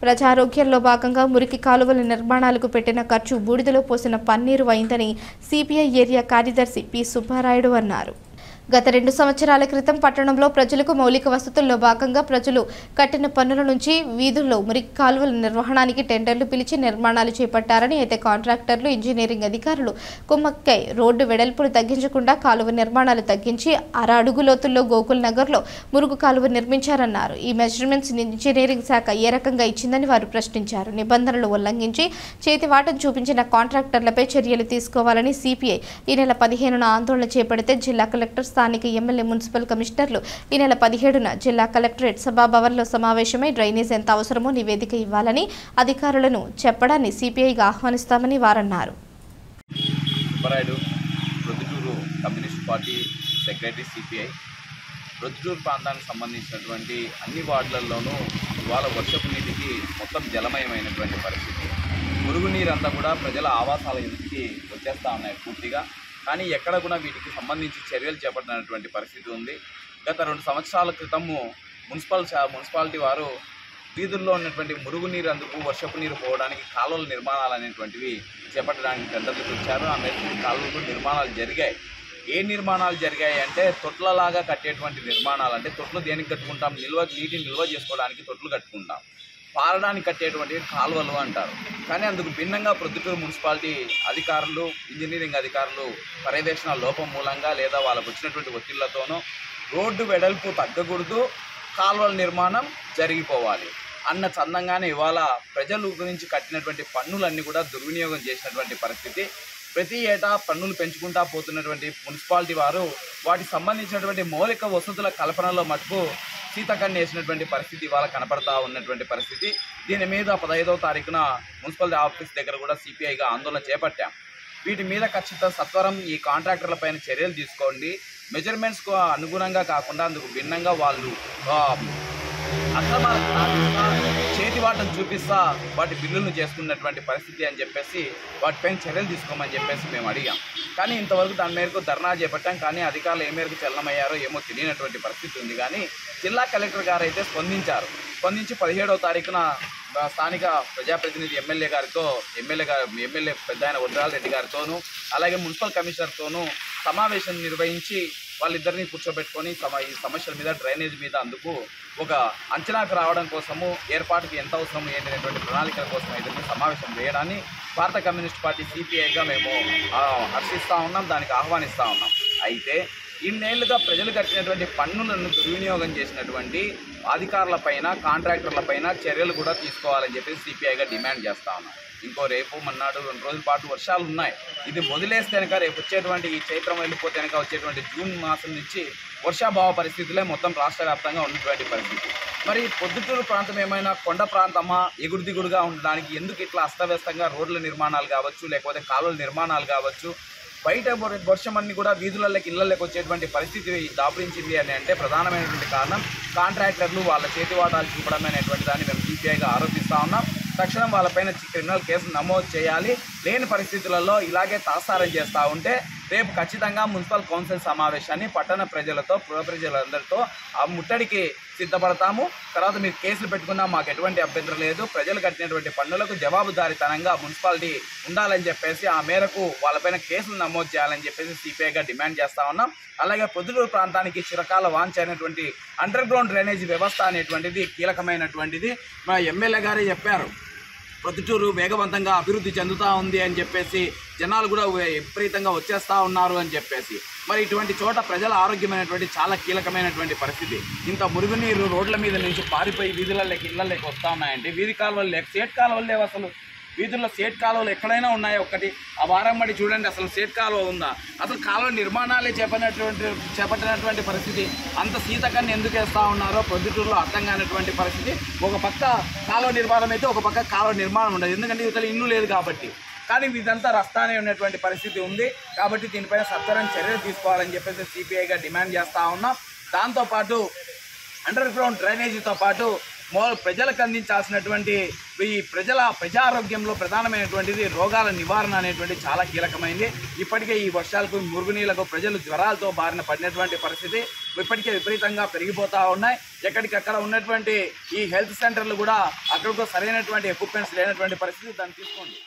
ప్రజారోగ్యంలో భాగంగా మురికి కాలువల నిర్మాణాలకు పెట్టిన ఖర్చు బూడిదలో పోసిన పన్నీరు అయిందని సిపిఐ ఏరియా కార్యదర్శి పి సుబ్బారాయుడు అన్నారు. గత 2 సంవత్సరాల క్రితం పట్టణంలో ప్రజలకు మౌలిక వసతుల్లో భాగంగా ప్రజలు కట్టిన పన్నుల నుంచి వీధుల్లో మురికి కాలువల నిర్వహణానికి టెండర్లు పిలిచి నిర్మాణాలు చేపట్టారని, అయితే కాంట్రాక్టర్లు, ఇంజనీరింగ్ అధికారులు కుమ్మక్కై రోడ్డు వెడల్పును తగ్గించకుండా కాలువ నిర్మాణాలు తగ్గించి అడుగు లోతుల్లో గోకుల్ నగర్లో మురుగు కాలువ నిర్మించారన్నారు. ఈ మెజర్మెంట్స్ ఇంజనీరింగ్ శాఖ ఏ రకంగా ఇచ్చిందని వారు ప్రశ్నించారు. నిబంధనలు ఉల్లంఘించి చేతివాటం చూపించిన కాంట్రాక్టర్లపై చర్యలు తీసుకోవాలని సిపిఐ ఈ నెల 15న ఆందోళన చేపడితే జిల్లా కలెక్టర్, స్థానిక ఎమ్మెల్యే, మున్సిపల్ కమిషనర్లు ఈ నెల 17న జిల్లా కలెక్టరేట్ సభాభవన్లో సమావేశమై డ్రైనేజ్ ఎంత అవసరమో నివేదిక ఇవ్వాలని అధికారులను చెప్పడాన్ని సిపిఐగా ఆహ్వానిస్తామని వారన్నారు. Subbarayudu, Proddatur communist party secretary, CPI. Proddatur ప్రాంతానికి సంబంధించినటువంటి అన్ని వార్డులలోనూ ఇవాళ వర్షపు నీటికి మొత్తం జలమయమైనటువంటి పరిస్థితి. మురుగునీరంతా కూడా ప్రజల ఆవాసాల ఇంటికి వచ్చేస్తూ ఉన్నాయి పూర్తిగా. కానీ ఎక్కడ కూడా వీటికి సంబంధించి చర్యలు చేపట్టినటువంటి పరిస్థితి ఉంది. గత 2 సంవత్సరాల క్రితము మున్సిపాలిటీ వారు వీధుల్లో ఉన్నటువంటి మురుగునీరు అందుకు వర్షపు నీరు పోవడానికి కాలువల నిర్మాణాలు అనేటువంటివి చేపట్టడానికి టెండర్లు తెచ్చారు. ఆ మేరకు కాలువలు నిర్మాణాలు జరిగాయి. ఏ నిర్మాణాలు జరిగాయి అంటే తొట్లలాగా కట్టేటువంటి నిర్మాణాలు. అంటే తొట్లు దేనికి కట్టుకుంటాం? నీటిని నిల్వ చేసుకోవడానికి తొట్లు కట్టుకుంటాం. పారడానికి కట్టేటువంటి కాలువలు అంటారు. కానీ అందుకు భిన్నంగా ప్రొద్దుటూరు మున్సిపాలిటీ అధికారులు, ఇంజనీరింగ్ అధికారులు పర్యవేక్షణ లోపం మూలంగా లేదా వాళ్ళకు వచ్చినటువంటి ఒత్తిళ్లతోనూ రోడ్డు వెడల్పు తగ్గకూడదు, కాలువల నిర్మాణం జరిగిపోవాలి అన్న చందంగానే ఇవాళ ప్రజల గురించి కట్టినటువంటి పన్నులన్నీ కూడా దుర్వినియోగం చేసినటువంటి పరిస్థితి. ప్రతి ఏటా పన్నులు పెంచుకుంటా పోతున్నటువంటి మున్సిపాలిటీ వారు వాటికి సంబంధించినటువంటి మౌలిక వసతుల కల్పనలో మటుకు సీతకన్ను వేసినటువంటి పరిస్థితి ఇవాళ కనపడతా ఉన్నటువంటి పరిస్థితి. దీని మీద 15వ తారీఖున మున్సిపల్ ఆఫీస్ దగ్గర కూడా సిపిఐగా ఆందోళన చేపట్టాం. వీటి మీద ఖచ్చితంగా సత్వరం ఈ కాంట్రాక్టర్ల పైన చర్యలు తీసుకోండి. మెజర్మెంట్స్కు అనుగుణంగా కాకుండా అందుకు భిన్నంగా వాళ్ళు అక్రమాలకు చేతివాటం చూపిస్తా వాటి బిల్లులను చేసుకున్నటువంటి పరిస్థితి అని చెప్పేసి వాటిపైన చర్యలు తీసుకోమని చెప్పేసి మేము అడిగాం. కానీ ఇంతవరకు దాని మేరకు ధర్నా చేపట్టాం. కానీ అధికారులు ఏ మేరకు చలనమయ్యారో ఏమో తెలియనటువంటి పరిస్థితి ఉంది. కానీ జిల్లా కలెక్టర్ గారు అయితే స్పందించి 17వ తారీఖున స్థానిక ప్రజాప్రతినిధి ఎమ్మెల్యే పెద్ద ఆయన వడ్రాల రెడ్డి గారితోనూ అలాగే మున్సిపల్ కమిషనర్తోనూ సమావేశం నిర్వహించి వాళ్ళిద్దరిని కూర్చోబెట్టుకొని ఈ సమస్యల మీద, డ్రైనేజ్ మీద అందుకు ఒక అంచనాకు రావడం కోసము ఏర్పాటుకి ఎంత అవసరం ఏంటనేటువంటి ప్రణాళికల కోసం ఇద్దరిని సమావేశం వేయడాన్ని భారత కమ్యూనిస్ట్ పార్టీ సిపిఐగా మేము హర్షిస్తూ ఉన్నాం, దానికి ఆహ్వానిస్తూ ఉన్నాం. అయితే ఇన్నేళ్లుగా ప్రజలు కట్టినటువంటి పన్నులను దుర్వినియోగం చేసినటువంటి అధికారులపైన, కాంట్రాక్టర్లపైన చర్యలు కూడా తీసుకోవాలని చెప్పి సిపిఐగా డిమాండ్ చేస్తూ ఉన్నాం. ఇంకో రేపు మన్నాడు 2 రోజుల పాటు వర్షాలు ఉన్నాయి. ఇది వదిలేస్తే కనుక రేపు వచ్చేటువంటి ఈ చైత్రం వెళ్ళిపోతే కనుక వచ్చేటువంటి జూన్ మాసం నుంచి వర్షాభావ పరిస్థితులే మొత్తం రాష్ట్ర వ్యాప్తంగా ఉన్నటువంటి పరిస్థితి. మరి పొద్దుటూరు ప్రాంతం ఏమైనా కొండ ప్రాంతమా, ఎగురు దిగుడుగా ఉండడానికి ఎందుకు ఇట్లా అస్తవ్యస్తంగా రోడ్ల నిర్మాణాలు కావచ్చు, లేకపోతే కాలువల నిర్మాణాలు కావచ్చు, బయట వర్షం అన్ని కూడా వీధులలోకి, ఇళ్లలోకి వచ్చేటువంటి పరిస్థితి దాపురించింది అని అంటే ప్రధానమైనటువంటి కారణం కాంట్రాక్టర్లు వాళ్ళ చేతివాటాలు చూపడమే అనేటువంటి దాన్ని మేము సిపిఐగా ఆరోపిస్తూ ఉన్నాం. తక్షణం వాళ్ళపైన క్రిమినల్ కేసులు నమోదు చేయాలి. లేని పరిస్థితులలో ఇలాగే తాసారం చేస్తూ ఉంటే రేపు ఖచ్చితంగా మున్సిపల్ కౌన్సిల్ సమావేశాన్ని పట్టణ ప్రజలతో, పుర ప్రజలందరితో ఆ ముట్టడికి సిద్ధపడతాము. తర్వాత మీరు కేసులు పెట్టుకున్నా మాకు ఎటువంటి అభ్యంతరం లేదు. ప్రజలు కట్టినటువంటి పన్నులకు జవాబుదారీతనంగా మున్సిపాలిటీ ఉండాలని చెప్పేసి ఆ మేరకు వాళ్ళపైన కేసులు నమోదు చేయాలని చెప్పేసి సిపిఐగా డిమాండ్ చేస్తూ ఉన్నాం. అలాగే పొద్దుటూరు ప్రాంతానికి చిరకాల వాంఛ అయినటువంటి అండర్ గ్రౌండ్ డ్రైనేజీ వ్యవస్థ అనేటువంటిది కీలకమైనటువంటిది. మా ఎమ్మెల్యే గారే చెప్పారు, ప్రొద్దుటూరు వేగవంతంగా అభివృద్ధి చెందుతూ ఉంది అని చెప్పేసి, జనాలు కూడా విపరీతంగా వచ్చేస్తూ ఉన్నారు అని చెప్పేసి. మరి ఇటువంటి చోట ప్రజల ఆరోగ్యమైనటువంటి చాలా కీలకమైనటువంటి పరిస్థితి. ఇంత మురుగునీరు రోడ్ల మీద నుంచి పారిపోయి వీధులలోకి, ఇళ్లలోకి వస్తూ ఉన్నాయంటే వీధి కాలువలు లేక సేట్ కాలువలు లేవు. అసలు వీధుల్లో సేట్ కాలువలు ఎక్కడైనా ఉన్నాయా? ఒక్కటి ఆ వారం బట్టి చూడండి, అసలు సేట్ కాలువ ఉందా? అసలు కాలువ నిర్మాణాలే చేపట్టినటువంటి పరిస్థితి. అంత సీతకన్ను ఎందుకు వేస్తూ ఉన్నారో ప్రొద్దుటూరులో అర్థం కానటువంటి పరిస్థితి. ఒక పక్క కాలువ నిర్మాణం అయితే ఒక పక్క కాలువ నిర్మాణం ఉండదు, ఎందుకంటే ఇవతల ఇల్లు లేదు కాబట్టి. కానీ ఇదంతా రస్తానే ఉన్నటువంటి పరిస్థితి ఉంది. కాబట్టి దీనిపైన సత్వరం చర్యలు తీసుకోవాలని చెప్పేసి సిపిఐగా డిమాండ్ చేస్తూ ఉన్నాం. దాంతోపాటు అండర్ గ్రౌండ్ డ్రైనేజీతో పాటు ప్రజలకు అందించాల్సినటువంటి ఈ ప్రజారోగ్యంలో ప్రధానమైనటువంటిది రోగాల నివారణ అనేటువంటి చాలా కీలకమైంది. ఇప్పటికే ఈ వర్షాలకు మురుగునీళ్లకు ప్రజలు జ్వరాలతో బారిన పడినటువంటి పరిస్థితి ఇప్పటికే విపరీతంగా పెరిగిపోతూ ఉన్నాయి. ఎక్కడికక్కడ ఉన్నటువంటి ఈ హెల్త్ సెంటర్లు కూడా అక్కడికి సరైనటువంటి ఎక్విప్మెంట్స్ లేనటువంటి పరిస్థితి. దాన్ని తీసుకోండి.